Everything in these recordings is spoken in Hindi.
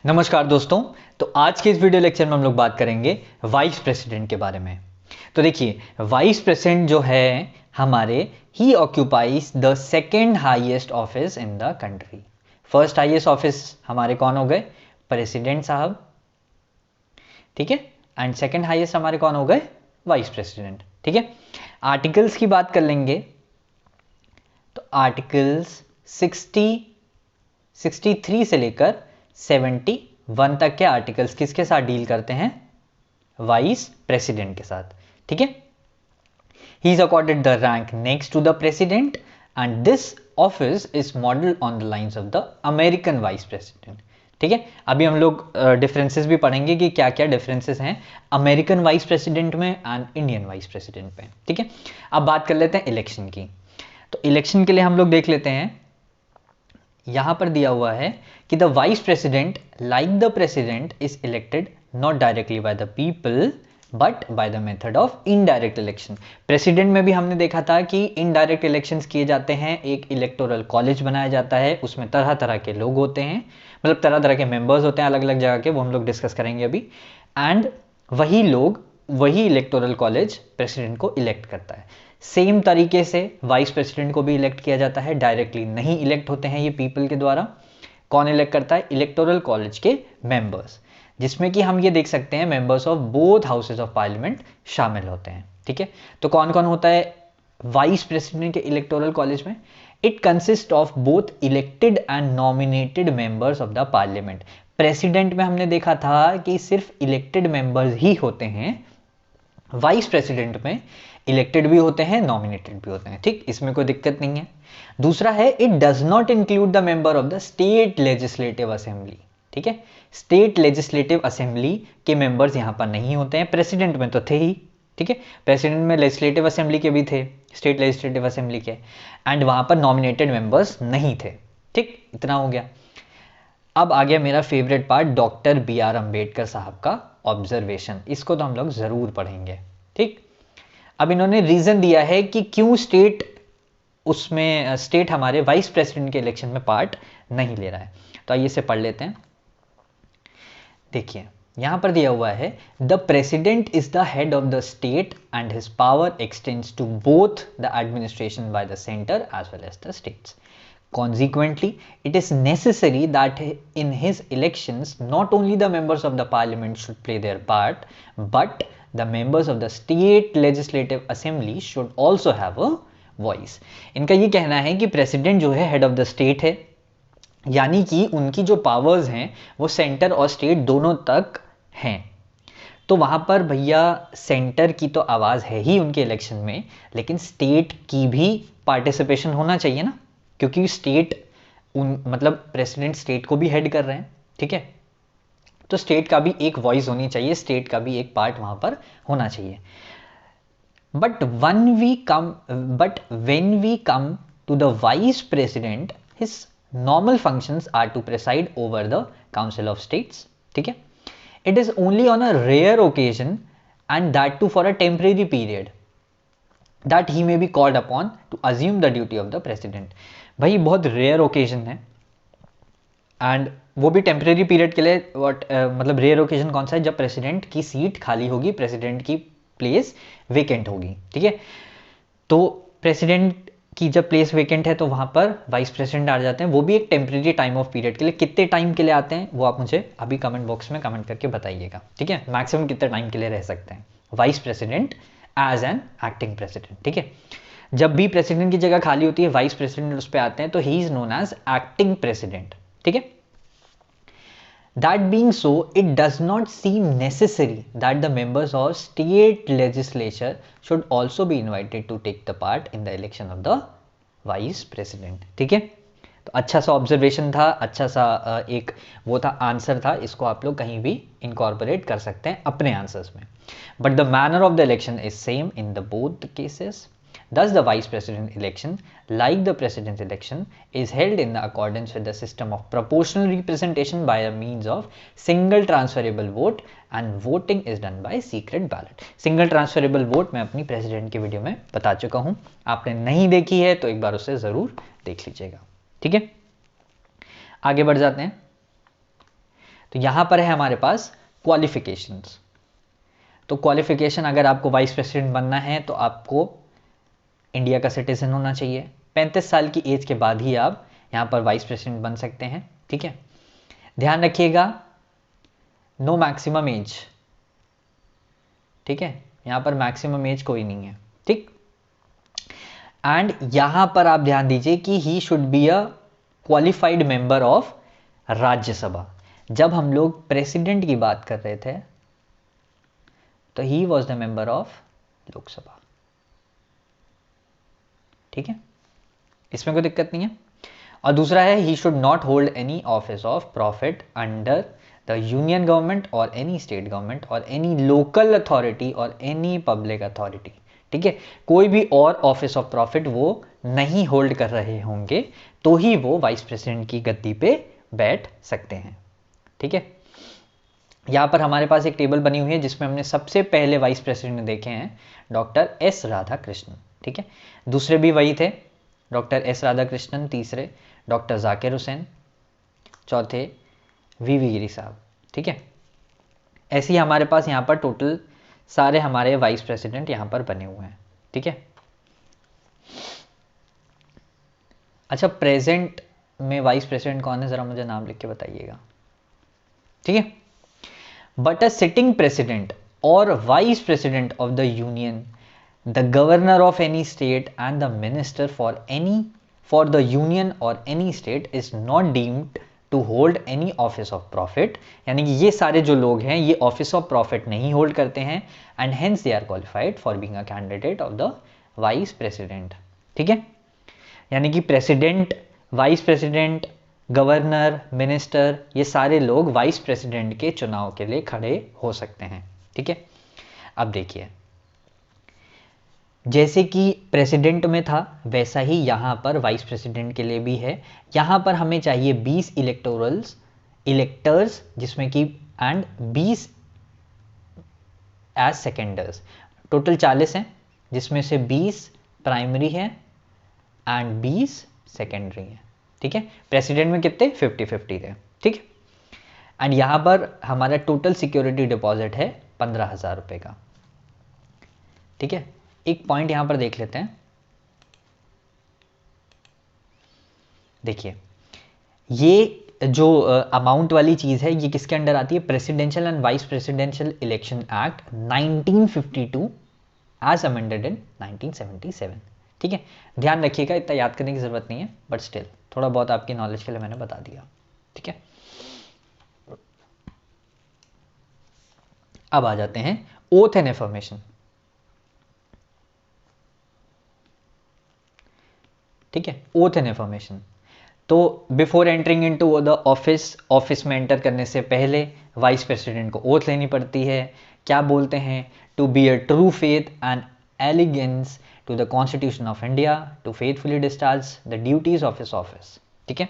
नमस्कार दोस्तों। तो आज के इस वीडियो लेक्चर में हम लोग बात करेंगे वाइस प्रेसिडेंट के बारे में। तो देखिए, वाइस प्रेसिडेंट जो है हमारे ही occupies the second highest office in the country. First highest office हमारे कौन हो गए? प्रेसिडेंट साहब, ठीक है। एंड सेकेंड हाईएस्ट हमारे कौन हो गए? वाइस प्रेसिडेंट, ठीक है। आर्टिकल्स की बात कर लेंगे तो आर्टिकल्स 63 से लेकर 71 तक के आर्टिकल्स किसके साथ डील करते हैं? वाइस प्रेसिडेंट के साथ, ठीक है। He is accorded the rank next to the president and this office is modelled on the lines of the American vice president, ठीक है। अभी हम लोग डिफरेंसेस भी पढ़ेंगे कि क्या क्या डिफरेंसेस हैं अमेरिकन वाइस प्रेसिडेंट में एंड इंडियन वाइस प्रेसिडेंट में, ठीक है। अब बात कर लेते हैं इलेक्शन की। तो इलेक्शन के लिए हम लोग देख लेते हैं, यहां पर दिया हुआ है कि the vice president like the president is elected not directly by the people but by the method of indirect election. President में भी हमने देखा था कि इनडायरेक्ट इलेक्शंस किए जाते हैं, एक इलेक्टोरल कॉलेज बनाया जाता है, उसमें तरह तरह के लोग होते हैं, मतलब तरह तरह के मेंबर्स होते हैं अलग अलग जगह के, वो हम लोग डिस्कस करेंगे अभी। एंड वही लोग, वही इलेक्टोरल कॉलेज प्रेसिडेंट को इलेक्ट करता है। सेम तरीके से वाइस प्रेसिडेंट को भी इलेक्ट किया जाता है, डायरेक्टली नहीं इलेक्ट होते हैं ये पीपल के द्वारा। कौन इलेक्ट करता है? इलेक्टोरल कॉलेज के मेंबर्स, जिसमें कि हम ये देख सकते हैं members of both houses of parliament शामिल होते हैं, ठीक है। तो कौन कौन होता है वाइस प्रेसिडेंट के इलेक्टोरल कॉलेज में? It consist of both elected and nominated members of the parliament. President में हमने देखा था कि सिर्फ इलेक्टेड मेंबर्स ही होते हैं, वाइस प्रेसिडेंट में इलेक्टेड भी होते हैं, नॉमिनेटेड भी होते हैं, ठीक, इसमें कोई दिक्कत नहीं है। दूसरा है, it does not include the member of the state legislative assembly, ठीक है। स्टेट लेजिस्लेटिव असेंबली के मेंबर्स यहां पर नहीं होते हैं, प्रेसिडेंट में तो थे ही, ठीक है। प्रेसिडेंट में लेजिस्लेटिव असेंबली के भी थे, स्टेट लेजिस्लेटिव असेंबली के, एंड वहां पर नॉमिनेटेड मेंबर्स नहीं थे, ठीक, इतना हो गया। अब आ गया मेरा favourite part, doctor B R. Ambedkar साहब का ऑब्जर्वेशन। इसको तो हम लोग जरूर पढ़ेंगे, ठीक। अब इन्होंने रीजन दिया है कि क्यों स्टेट हमारे वाइस प्रेसिडेंट के इलेक्शन में पार्ट नहीं ले रहा है। तो आइए इसे पढ़ लेते हैं। देखिए, यहां पर दिया हुआ है, the president is the head of the state and his power extends to both the administration by the centre as well as the states. Consequently, it is necessary that in his elections, not only the members of the parliament should play their part, but the members of the state legislative assembly should also have a voice. इनका ये कहना है कि प्रेसिडेंट जो है हेड ऑफ द स्टेट है, यानी कि उनकी जो पावर्स हैं वो सेंटर और स्टेट दोनों तक हैं। तो वहां पर भैया सेंटर की तो आवाज़ है ही उनके इलेक्शन में, लेकिन स्टेट की भी पार्टिसिपेशन होना चाहिए ना, क्योंकि स्टेट मतलब प्रेसिडेंट स्टेट को भी हेड कर रहे हैं, ठीक है। तो स्टेट का भी एक वॉइस होनी चाहिए, स्टेट का भी एक पार्ट वहां पर होना चाहिए। But when we come to the vice president, his normal functions are to preside over the council of states, ठीक है। It is only on a rare occasion and that too for a temporary period that he may be called upon to assume the duty of the president. भाई बहुत रेयर ओकेजन है एंड वो भी टेम्परेरी पीरियड के लिए। मतलब रेयर ओकेजन कौन सा है? जब प्रेसिडेंट की सीट खाली होगी, प्रेसिडेंट की प्लेस वेकेंट होगी, ठीक है। तो प्रेसिडेंट की जब प्लेस वेकेंट है तो वहां पर वाइस प्रेसिडेंट आ जाते हैं, वो भी एक टेम्परेरी टाइम ऑफ पीरियड के लिए। कितने टाइम के लिए आते हैं वो आप मुझे अभी कमेंट बॉक्स में कमेंट करके बताइएगा, ठीक है। मैक्सिमम कितने टाइम के लिए रह सकते हैं vice president as an acting president, ठीक है। जब भी प्रेसिडेंट की जगह खाली होती है, वाइस प्रेसिडेंट उस पर आते हैं, तो he is known as acting president, ठीक है। That being so, it does not seem necessary that the members of state legislature should also be invited to take the part in the election of the vice president, ठीक है। तो अच्छा सा ऑब्जर्वेशन था, अच्छा सा एक वो था, आंसर था। इसको आप लोग कहीं भी इनकॉर्पोरेट कर सकते हैं अपने आंसर्स में। But the manner of the election is same in the both cases. Thus, the vice president election, like the president's election, is held in accordance with the system of proportional representation by a means of single transferable vote, and voting is done by secret ballot. Single transferable vote मैं अपनी president की वीडियो में बता चुका हूँ, आपने नहीं देखी है तो एक बार उसे ज़रूर देख लीजिएगा, ठीक है। आगे बढ़ जाते हैं। तो यहां पर है हमारे पास क्वालिफिकेशंस। तो क्वालिफिकेशन, अगर आपको वाइस प्रेसिडेंट बनना है तो आपको इंडिया का सिटीजन होना चाहिए। 35 साल की एज के बाद ही आप यहाँ पर वाइस प्रेसिडेंट बन सकते हैं, ठीक है। ध्यान रखिएगा, नो मैक्सिमम एज, ठीक है, यहाँ पर मैक्सिमम एज कोई नहीं है, ठीक। एंड यहाँ पर आप ध्यान दीजिए कि he should be a qualified member of Rajya Sabha. जब हम लोग प्रेसिडेंट की बात कर रहे थे तो he was the member of Lok Sabha, ठीक है, इसमें कोई दिक्कत नहीं है। और दूसरा है, ही should not hold any office of profit under the union government और एनी स्टेट गवर्नमेंट और एनी लोकल अथॉरिटी और एनी पब्लिक अथॉरिटी, ठीक है। कोई भी और ऑफिस ऑफ प्रॉफिट वो नहीं होल्ड कर रहे होंगे तो ही वो वाइस प्रेसिडेंट की गद्दी पे बैठ सकते हैं, ठीक है। यहाँ पर हमारे पास एक टेबल बनी हुई है जिसमें हमने सबसे पहले वाइस प्रेसिडेंट देखे हैं डॉक्टर एस राधाकृष्णन, ठीक है। दूसरे भी वही थे, डॉक्टर एस राधाकृष्णन, तीसरे डॉक्टर जाकिर हुसैन, चौथे वीवी गिरी साहब, ठीक है। ऐसे ही हमारे पास यहाँ पर टोटल सारे हमारे वाइस प्रेसिडेंट यहाँ पर बने हुए हैं, ठीक है। अच्छा, प्रेजेंट में वाइस प्रेसिडेंट कौन है, जरा मुझे नाम लिख के बताइएगा, ठीक है। बट अ सिटिंग प्रेसिडेंट और vice president of the union, the governor of any state and the minister for the union or any state is not deemed to hold any office of profit। यानी कि ये सारे जो लोग हैं ये ऑफिस ऑफ प्रॉफिट नहीं होल्ड करते हैं and hence they are qualified for being a candidate of the vice president, ठीक है। यानी कि president, vice president, governor, minister, ये सारे लोग वाइस प्रेसिडेंट के चुनाव के लिए खड़े हो सकते हैं, ठीक है। अब देखिए, जैसे कि प्रेसिडेंट में था वैसा ही यहाँ पर वाइस प्रेसिडेंट के लिए भी है। यहाँ पर हमें चाहिए 20 इलेक्टर्स जिसमें कि एंड 20 एज सेकेंडर्स, टोटल 40 हैं जिसमें से 20 प्राइमरी है एंड 20 सेकेंडरी है, ठीक है। प्रेसिडेंट में कितने 50-50 थे, ठीक। एंड यहाँ पर हमारा टोटल सिक्योरिटी डिपॉजिट है 15,000 रुपये का, ठीक है। एक पॉइंट यहां पर देख लेते हैं, देखिए ये जो अमाउंट वाली चीज है ये किसके अंडर आती है, presidential and vice presidential election act 1952 as amended in 1977, ठीक है। ध्यान रखिएगा, इतना याद करने की जरूरत नहीं है बट स्टिल थोड़ा बहुत आपकी नॉलेज के लिए मैंने बता दिया, ठीक है। अब आ जाते हैं ओथ एंड एफर्मेशन, ठीक है। ओथ एंड एफर्मेशन, तो before entering into the office में एंटर करने से पहले वाइस प्रेसिडेंट को ओथ लेनी पड़ती है। क्या बोलते हैं, to be a true faith and allegiance to the constitution of India, to faithfully discharge the duties of his office, ठीक है।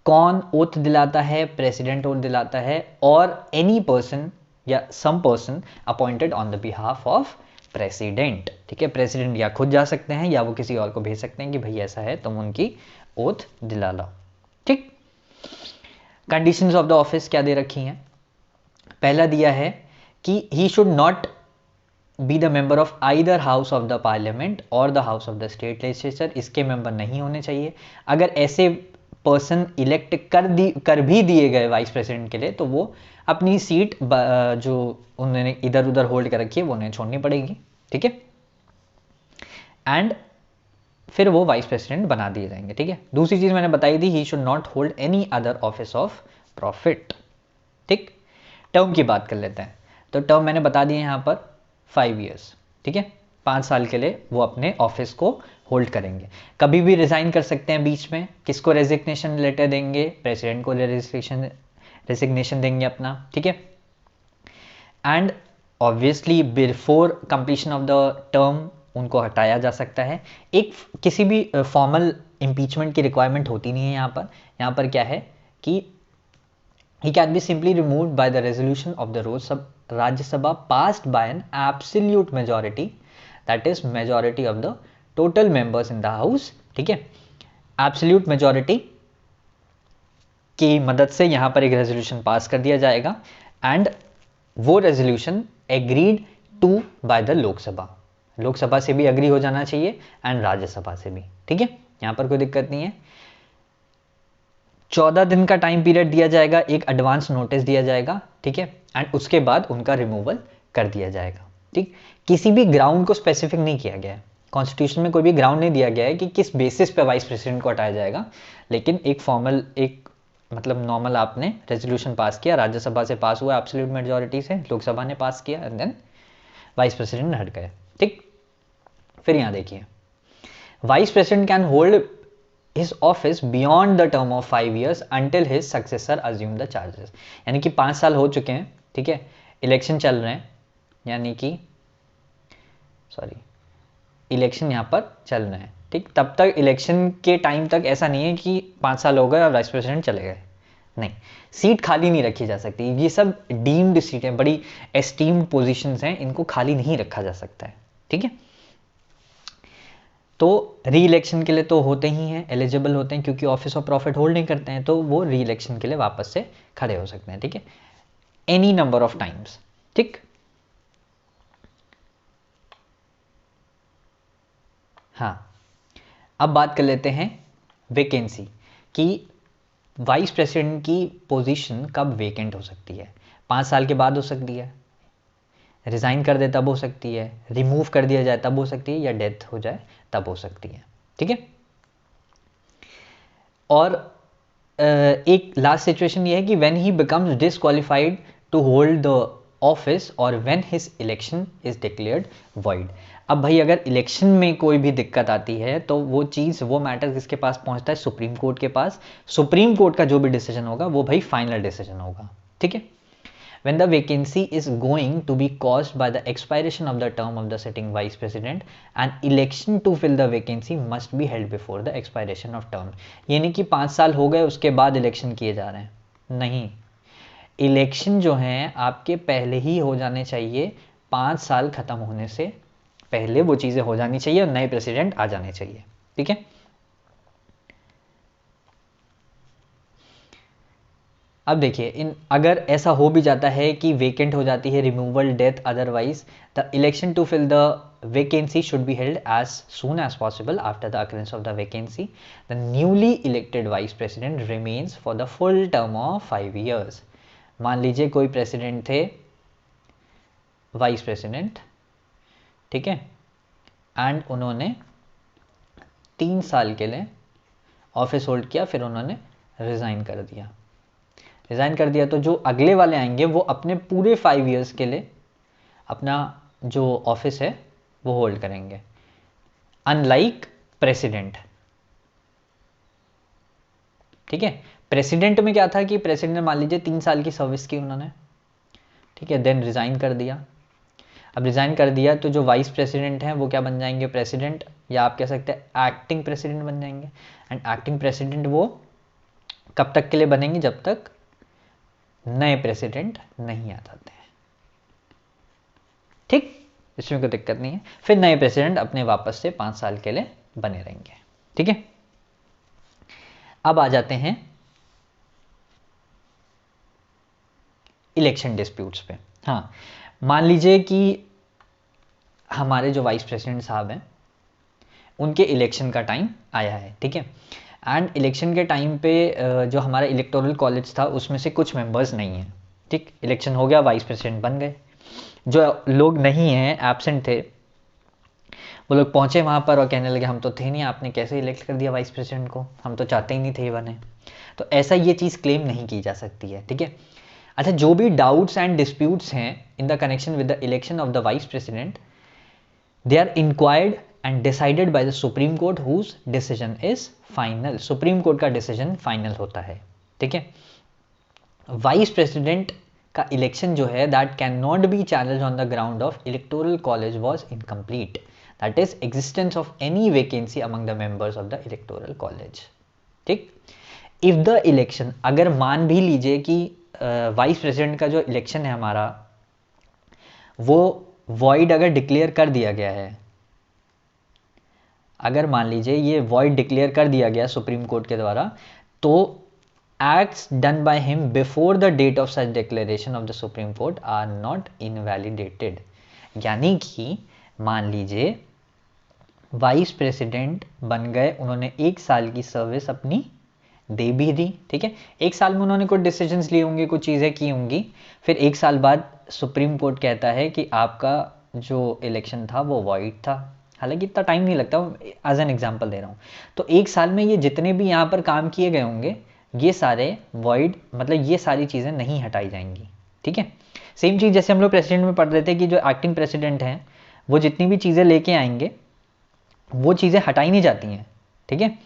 कौन ओथ दिलाता है, प्रेसिडेंट ओथ दिलाता है, और एनी पर्सन या some person appointed on the behalf of president, ठीक है। प्रेसिडेंट या खुद जा सकते हैं या वो किसी और को भेज सकते हैं कि भाई ऐसा है तुम उनकी ओथ दिला लो, ठीक। कंडीशंस ऑफ द ऑफिस क्या दे रखी हैं, पहला दिया है कि he should not be the member of either house of the parliament और the house of the state legislature, इसके मेंबर नहीं होने चाहिए। अगर ऐसे पर्सन इलेक्ट कर भी दिए गए वाइस प्रेसिडेंट के लिए तो वो अपनी सीट जो उन्होंने इधर उधर होल्ड कर रखी है वो उन्हें छोड़नी पड़ेगी, ठीक है। एंड फिर वो वाइस प्रेसिडेंट बना दिए जाएंगे, ठीक है। दूसरी चीज मैंने बताई थी, ही should not hold any other office of profit, ठीक। टर्म की बात कर लेते हैं, तो टर्म मैंने बता दिए यहाँ पर 5 years, ठीक है। 5 साल के लिए वो अपने ऑफिस को होल्ड करेंगे। कभी भी रिजाइन कर सकते हैं बीच में, किसको रेजिग्नेशन लेटर देंगे, प्रेसिडेंट को रेजिग्नेशन देंगे अपना, ठीक है। And obviously before completion of the term उनको हटाया जा सकता है। एक किसी भी फॉर्मल इम्पीचमेंट की रिक्वायरमेंट होती नहीं है यहाँ पर क्या है कि he can be simply removed by the resolution of the Rajya Sabha passed by an absolute majority, that is majority of the total members in the house, ठीक है। absolute majority की मदद से यहाँ पर एक रेजोल्यूशन पास कर दिया जाएगा एंड वो resolution agreed to by the Lok Sabha, Lok Sabha से भी एग्री हो जाना चाहिए एंड राज्यसभा से भी, ठीक है, यहाँ पर कोई दिक्कत नहीं है। 14 दिन का टाइम पीरियड दिया जाएगा, एक एडवांस नोटिस दिया जाएगा, ठीक है, एंड उसके बाद उनका रिमूवल कर दिया जाएगा, ठीक। किसी भी ग्राउंड को स्पेसिफिक नहीं किया गया है, कॉन्स्टिट्यूशन में कोई भी ग्राउंड नहीं दिया गया है कि किस बेसिस पे वाइस प्रेसिडेंट को हटाया जाएगा, लेकिन एक फॉर्मल, एक मतलब नॉर्मल आपने रेजोल्यूशन पास किया, राज्यसभा से पास हुआ एब्सोल्यूट मेजॉरिटी से, लोकसभा ने पास किया एंड देन वाइस प्रेसिडेंट हट गए, ठीक। फिर यहाँ देखिए, vice president can hold his office beyond the term of 5 years until his successor assume the charges, यानी कि 5 साल हो चुके हैं, ठीक है, इलेक्शन चल रहे हैं, यानी कि इलेक्शन यहाँ पर चल रहे हैं, ठीक। तब तक इलेक्शन के टाइम तक ऐसा नहीं है कि 5 साल हो गए और वाइस प्रेसिडेंट चले गए, नहीं, सीट खाली नहीं रखी जा सकती, ये सब डीम्ड सीट है, बड़ी एस्टीम्ड पोजीशंस हैं, इनको खाली नहीं रखा जा सकता है, ठीक है। तो री इलेक्शन के लिए तो होते ही हैं, एलिजिबल होते हैं, क्योंकि ऑफिस ऑफ प्रॉफिट होल्ड नहीं करते हैं, तो वो री इलेक्शन के लिए वापस से खड़े हो सकते हैं, ठीक है, एनी नंबर ऑफ टाइम्स, ठीक। हाँ, अब बात कर लेते हैं वैकेंसी कि वाइस प्रेसिडेंट की पोजीशन कब वेकेंट हो सकती है। 5 साल के बाद हो सकती है, रिज़ाइन कर दे तब हो सकती है, रिमूव कर दिया जाए तब हो सकती है, या डेथ हो जाए तब हो सकती है, ठीक है। और एक लास्ट सिचुएशन ये है कि when he becomes disqualified to hold the office और when his election is declared void. अब भाई अगर इलेक्शन में कोई भी दिक्कत आती है तो वो चीज़, वो मैटर किसके पास पहुंचता है, सुप्रीम कोर्ट के पास। सुप्रीम कोर्ट का जो भी डिसीजन होगा वो भाई फाइनल डिसीजन होगा, ठीक है। When the vacancy is going to be caused by the expiration of the term of the sitting vice president, an election to fill the vacancy must be held before the expiration of term। ये नहीं कि 5 साल हो गए उसके बाद इलेक्शन किए जा रहे हैं, नहीं, इलेक्शन जो हैं आपके पहले ही हो जाने चाहिए, 5 साल खत्म होने से पहले वो चीज़ें हो जानी चाहिए और नए प्रेसिडेंट आ जाने चाहिए, ठीक है। अब देखिए, अगर ऐसा हो भी जाता है कि वेकेंट हो जाती है, removal, death, otherwise, the election to fill the vacancy should be held as soon as possible after the occurrence of the vacancy. The newly elected vice president remains for the full term of 5 years। मान लीजिए कोई प्रेसिडेंट थे, वाइस प्रेसिडेंट, ठीक है, एंड उन्होंने 3 साल के लिए ऑफिस होल्ड किया, फिर उन्होंने रिज़ाइन कर दिया। रिज़ाइन कर दिया तो जो अगले वाले आएंगे वो अपने पूरे 5 years के लिए अपना जो ऑफिस है वो होल्ड करेंगे, अनलाइक प्रेसिडेंट, ठीक है। प्रेसिडेंट में क्या था कि प्रेसिडेंट ने मान लीजिए 3 साल की सर्विस की उन्होंने, ठीक है, देन रिज़ाइन कर दिया। अब रिज़ाइन कर दिया तो जो वाइस प्रेसिडेंट हैं वो क्या बन जाएंगे, प्रेसिडेंट, या आप कह सकते हैं एक्टिंग प्रेसिडेंट बन जाएंगे। एंड एक्टिंग प्रेसिडेंट वो कब तक के लिए बनेंगे, जब तक नए प्रेसिडेंट नहीं आ जाते हैं, ठीक, इसमें कोई दिक्कत नहीं है। फिर नए प्रेसिडेंट अपने वापस से 5 साल के लिए बने रहेंगे, ठीक है। अब आ जाते हैं इलेक्शन डिस्प्यूट्स पे। हाँ, मान लीजिए कि हमारे जो वाइस प्रेसिडेंट साहब हैं उनके इलेक्शन का टाइम आया है, ठीक है, एंड इलेक्शन के टाइम पे जो हमारा इलेक्टोरल कॉलेज था उसमें से कुछ मेंबर्स नहीं हैं, ठीक, इलेक्शन हो गया, वाइस प्रेसिडेंट बन गए। जो लोग नहीं हैं, एब्सेंट थे, वो लोग पहुंचे वहाँ पर और कहने लगे हम तो थे नहीं, आपने कैसे इलेक्ट कर दिया वाइस प्रेसिडेंट को, हम तो चाहते ही नहीं थे ये बने। तो ऐसा ये चीज़ क्लेम नहीं की जा सकती है, ठीक है। अच्छा, जो भी डाउट्स एंड डिस्प्यूट्स हैं in the connection with the election of the vice president, they are inquired and decided by the supreme court whose decision is final. Supreme court का डिसीजन फाइनल होता है, ठीक है। वाइस प्रेसिडेंट का इलेक्शन जो है that can not be challenge on the ground of electoral college was incomplete, that is existence of any vacancy among the members of the electoral college, ठीक। इफ द इलेक्शन, अगर मान भी लीजिए कि वाइस प्रेसिडेंट का जो इलेक्शन है हमारा वो वॉइड अगर डिक्लेयर कर दिया गया है, अगर मान लीजिए ये वॉइड डिक्लेयर कर दिया गया सुप्रीम कोर्ट के द्वारा, तो acts done by him before the date of such declaration of the Supreme Court are not invalidated. यानी कि मान लीजिए वाइस प्रेसिडेंट बन गए, उन्होंने 1 साल की सर्विस अपनी दे भी दी, ठीक है, 1 साल में उन्होंने कुछ डिसीजंस लिए होंगे, कुछ चीज़ें की होंगी, फिर 1 साल बाद सुप्रीम कोर्ट कहता है कि आपका जो इलेक्शन था वो वॉइड था। हालांकि इतना टाइम नहीं लगता, एज एन एग्जांपल दे रहा हूँ। तो 1 साल में ये जितने भी यहाँ पर काम किए गए होंगे ये सारे वॉइड, मतलब ये सारी चीज़ें नहीं हटाई जाएंगी, ठीक है। सेम चीज़ जैसे हम लोग प्रेसिडेंट में पढ़ रहे थे कि जो एक्टिंग प्रेसिडेंट हैं वो जितनी भी चीज़ें लेके आएंगे वो चीज़ें हटाई नहीं जाती हैं, ठीक है।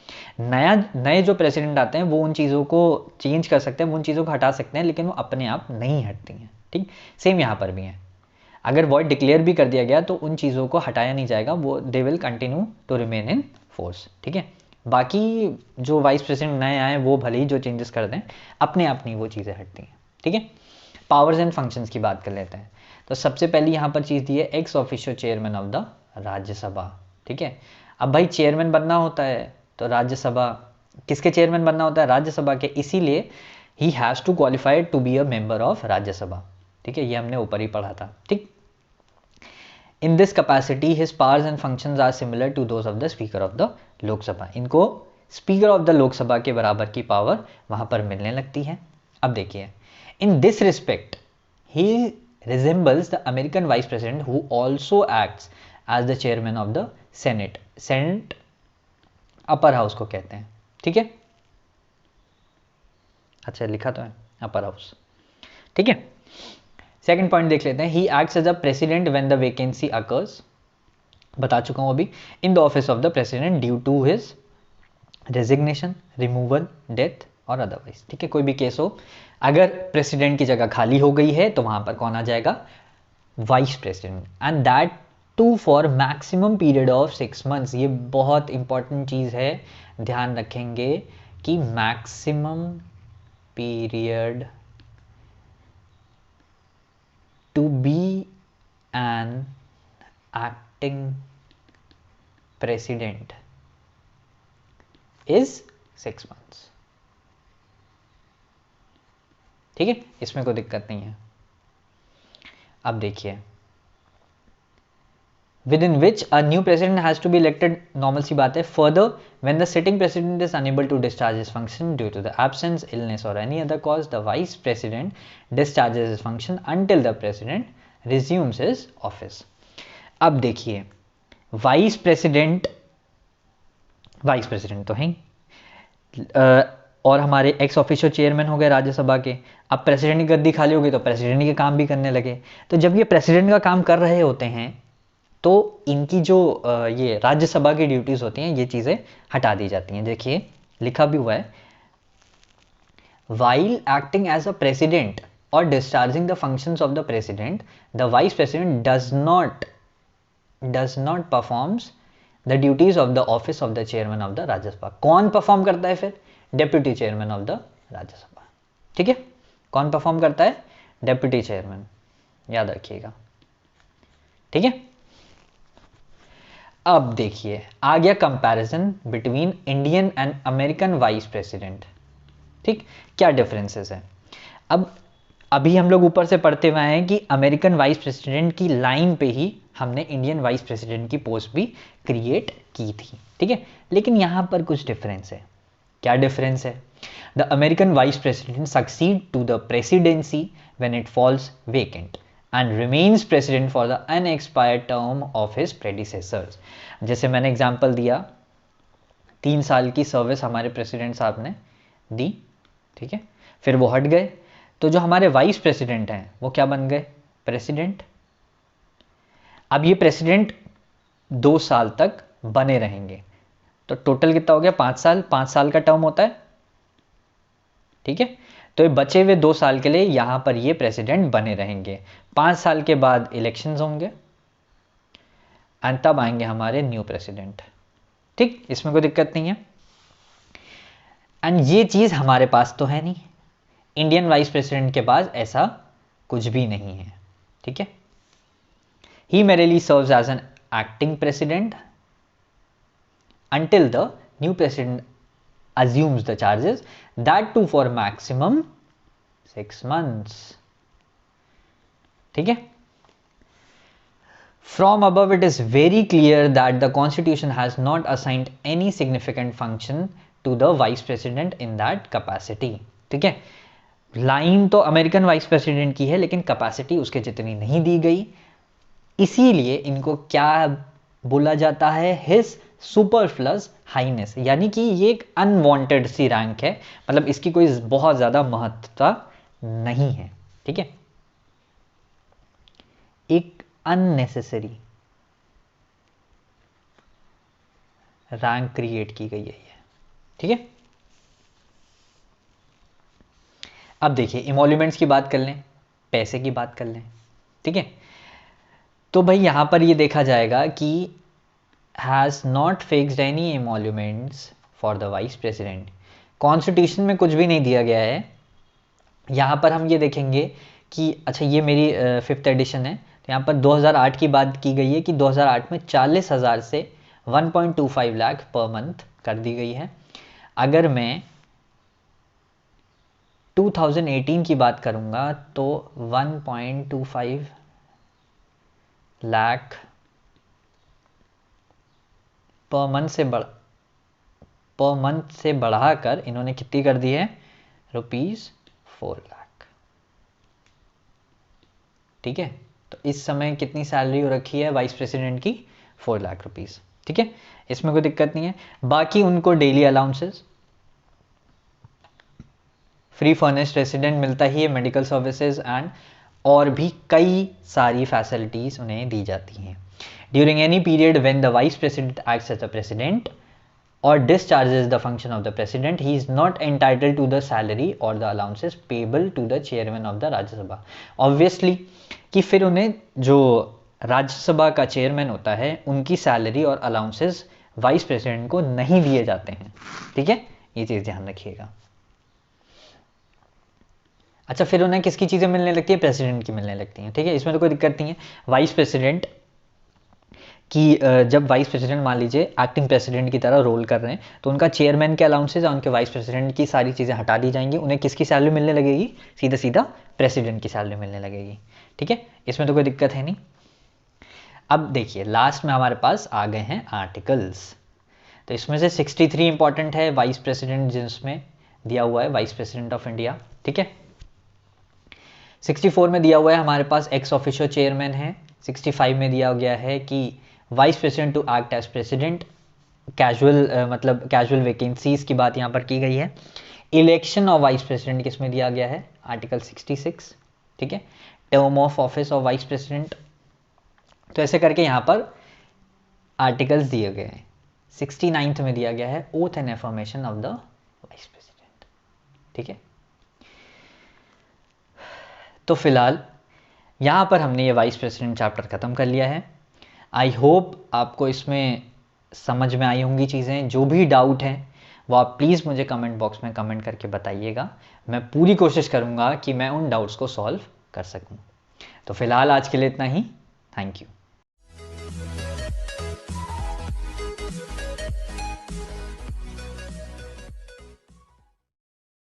नए जो प्रेसिडेंट आते हैं वो उन चीज़ों को चेंज कर सकते हैं, वो उन चीज़ों को हटा सकते हैं, लेकिन वो अपने आप नहीं हटती हैं, ठीक। सेम यहाँ पर भी है, अगर वॉइड डिक्लेयर भी कर दिया गया तो उन चीज़ों को हटाया नहीं जाएगा, वो they will continue to remain in force, ठीक है। बाकी जो वाइस प्रेसिडेंट नए आए वो भले ही जो चेंजेस कर दें, अपने आप नहीं वो चीज़ें हटती हैं, ठीक है। पावर्स एंड फंक्शंस की बात कर लेते हैं। तो सबसे पहली यहाँ पर चीज़ दी है ex officio chairman of the Rajya Sabha, ठीक है। अब भाई चेयरमैन बनना होता है तो राज्यसभा, किसके चेयरमैन बनना होता है? राज्यसभा के, इसीलिए he has to qualified to be a member of Rajya Sabha, ठीक है, ये हमने ऊपर ही पढ़ा था, ठीक। In this capacity his powers and functions are similar to those of the speaker of the Lok Sabha, इनको स्पीकर ऑफ द लोकसभा के बराबर की पावर वहां पर मिलने लगती है। अब देखिए, in this respect he resembles the American vice president who also acts as the chairman of the Senate. Senate upper house को कहते हैं, ठीक है। अच्छा लिखा तो है अपर हाउस, ठीक है। सेकंड पॉइंट देख लेते हैं, he acts as a president when the vacancy occurs, बता चुका हूं अभी, in the office of the president due to his resignation, removal, death और अदरवाइज, ठीक है, कोई भी केस हो, अगर प्रेसिडेंट की जगह खाली हो गई है तो वहां पर कौन आ जाएगा? Vice president, and that too for maximum period of 6 months. ये बहुत इंपॉर्टेंट चीज है, ध्यान रखेंगे कि maximum period to be an acting president is 6 months, ठीक है, इसमें कोई दिक्कत नहीं है। अब देखिए, within which a new president has to be elected, normal सी बात है। Further when the sitting president is unable to discharge his function due to the absence, illness और any other cause, the vice president discharges his function until the president resumes his office. अब देखिए, वाइस प्रेसिडेंट तो है और हमारे एक्स ऑफिशियल चेयरमैन हो गए राज्यसभा के। अब प्रेसिडेंट की गद्दी खाली होगी तो प्रेसिडेंट के काम भी करने लगे। तो जब ये प्रेसिडेंट का काम कर रहे होते हैं तो इनकी जो ये राज्यसभा की ड्यूटीज होती हैं ये चीज़ें हटा दी जाती हैं। देखिए लिखा भी हुआ है, while acting as a president और discharging the functions of the president, the vice president does not performs the duties of the office of the chairman of the Rajya Sabha. कौन परफॉर्म करता है फिर? Deputy chairman of the Rajya Sabha, ठीक है। कौन परफॉर्म करता है? डेप्यूटी चेयरमैन, याद रखिएगा, ठीक है। अब देखिए आ गया comparison between Indian and American vice president, ठीक, क्या डिफरेंसेस है। अब अभी हम लोग ऊपर से पढ़ते हुए हैं कि अमेरिकन वाइस प्रेसिडेंट की लाइन पे ही हमने इंडियन वाइस प्रेसिडेंट की पोस्ट भी क्रिएट की थी, ठीक है। लेकिन यहां पर कुछ डिफरेंस है। क्या डिफरेंस है? The American vice president succeed to the presidency when it falls vacant and remains president for the unexpired term of his predecessors. जैसे मैंने एग्जांपल दिया, 3 साल की सर्विस हमारे प्रेसिडेंट साहब ने दी, ठीक है, फिर वो हट गए, तो जो हमारे वाइस प्रेसिडेंट हैं वो क्या बन गए? प्रेसिडेंट। अब ये प्रेसिडेंट 2 साल तक बने रहेंगे, तो टोटल कितना हो गया? 5 साल। 5 साल का टर्म होता है, ठीक है। तो ये बचे हुए 2 साल के लिए यहां पर ये प्रेसिडेंट बने रहेंगे। 5 साल के बाद इलेक्शंस होंगे एंड तब आएंगे हमारे न्यू प्रेसिडेंट, ठीक, इसमें कोई दिक्कत नहीं है। एंड ये चीज हमारे पास तो है नहीं, इंडियन वाइस प्रेसिडेंट के पास ऐसा कुछ भी नहीं है, ठीक है। ही merely serves as an acting president until the new president assumes the charges, that too for maximum 6 months. ठीक है. From above it is very clear that the constitution has not assigned any significant function to the vice president in that capacity. ठीक है. लाइन तो अमेरिकन वाइस प्रेसिडेंट की है लेकिन कैपेसिटी उसके जितनी नहीं दी गई, इसीलिए इनको क्या बोला जाता है, हिज सुपरफ्लस हाइनेस, यानी कि ये एक अनवांटेड सी रैंक है, मतलब इसकी कोई बहुत ज्यादा महत्वता नहीं है. ठीक है. एक अननेसेसरी रैंक क्रिएट की गई है ये. ठीक है. अब देखिए इमोल्यूमेंट्स की बात कर लें, पैसे की बात कर लें. ठीक है. तो भाई यहां पर ये देखा जाएगा कि has not fixed any emoluments for the vice president. Constitution में कुछ भी नहीं दिया गया है. यहां पर हम ये देखेंगे कि अच्छा ये मेरी 5th एडिशन है, तो यहाँ पर 2008 की बात की गई है कि 2008 में 40,000 से 1.25 लाख पर मंथ कर दी गई है. अगर मैं 2018 की बात करूंगा तो 1.25 लाख पर मंथ से बढ़ाकर इन्होंने कितनी कर दी है, ₹4 लाख. ठीक है. तो इस समय कितनी सैलरी हो रखी है वाइस प्रेसिडेंट की, 4 लाख रुपीस. ठीक है. इसमें कोई दिक्कत नहीं है. बाकी उनको daily allowances, free furnished resident मिलता ही है, मेडिकल सर्विसेज एंड और भी कई सारी फैसिलिटीज उन्हें दी जाती हैं. During any period when the vice president acts as a president or discharges the function of the president, he is not entitled to the salary or the allowances payable to the chairman of the Rajya Sabha. Obviously कि फिर उन्हें जो राज्यसभा का चेयरमैन होता है उनकी सैलरी और अलाउंसेस वाइस प्रेसिडेंट को नहीं दिए जाते हैं. ठीक है. ये चीज ध्यान रखिएगा. अच्छा फिर उन्हें किसकी चीजें मिलने लगती है, प्रेसिडेंट की मिलने लगती हैं. ठीक है. इसमें तो कोई दिक्कत नहीं है. वाइस प्रेसिडेंट कि जब वाइस प्रेसिडेंट मान लीजिए एक्टिंग प्रेसिडेंट की तरह रोल कर रहे हैं तो उनका चेयरमैन के अलाउंसेज और उनके वाइस प्रेसिडेंट की सारी चीज़ें हटा दी जाएंगी. उन्हें किसकी सैलरी मिलने लगेगी, सीधा सीधा प्रेसिडेंट की सैलरी मिलने लगेगी. ठीक है. इसमें तो कोई दिक्कत है नहीं. अब देखिए लास्ट में हमारे पास आ गए हैं आर्टिकल्स. तो इसमें से 63 इंपॉर्टेंट है वाइस प्रेसिडेंट जिसमें दिया हुआ है वाइस प्रेसिडेंट ऑफ इंडिया. ठीक है. 64 में दिया हुआ है हमारे पास एक्स ऑफिशियो चेयरमैन है. 65 में दिया गया है कि vice president to act as president, casual मतलब कैजुअल वैकेंसीज की बात यहाँ पर की गई है. इलेक्शन ऑफ वाइस प्रेसिडेंट किसमें दिया गया है, आर्टिकल 66. ठीक है. Term of office of vice president. तो ऐसे करके यहाँ पर आर्टिकल्स दिए गए हैं. 69th में दिया गया है oath and affirmation of the vice president. ठीक है. तो फिलहाल यहाँ पर हमने ये वाइस प्रेसिडेंट चैप्टर ख़त्म कर लिया है. आई होप आपको इसमें समझ में आई होंगी चीज़ें. जो भी डाउट हैं वो आप प्लीज़ मुझे कमेंट बॉक्स में कमेंट करके बताइएगा. मैं पूरी कोशिश करूँगा कि मैं उन डाउट्स को सॉल्व कर सकूँ. तो फिलहाल आज के लिए इतना ही. Thank you.